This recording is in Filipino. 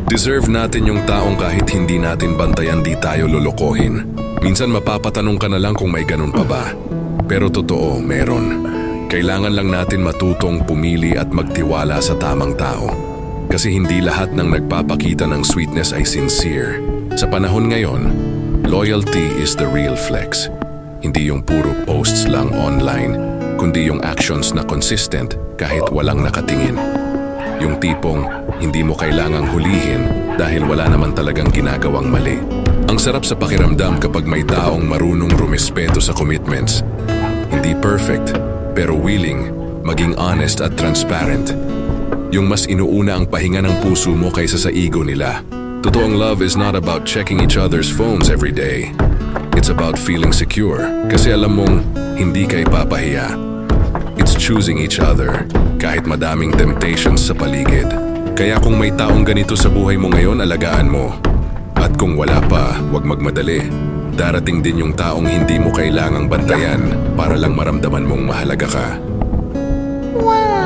Deserve natin yung taong kahit hindi natin bantayan di tayo lolokohin. Minsan mapapatanong ka na lang kung may ganun pa ba. Pero totoo, meron. Kailangan lang natin matutong pumili at magtiwala sa tamang tao. Kasi hindi lahat ng nagpapakita ng sweetness ay sincere. Sa panahon ngayon, loyalty is the real flex. Hindi yung puro posts lang online, kundi yung actions na consistent kahit walang nakatingin. Yung tipong hindi mo kailangang hulihin dahil wala naman talagang ginagawang mali. Ang sarap sa pakiramdam kapag may taong marunong rumespeto sa commitments. Hindi perfect, pero willing, maging honest at transparent. Yung mas inuuna ang pahinga ng puso mo kaysa sa ego nila. Totoong love is not about checking each other's phones every day. It's about feeling secure kasi alam mong hindi ka ipapahiya. It's choosing each other kahit madaming temptations sa paligid. Kaya kung may taong ganito sa buhay mo ngayon, alagaan mo. At kung wala pa, huwag magmadali. Darating din yung taong hindi mo kailangang bantayan para lang maramdaman mong mahalaga ka. Wow!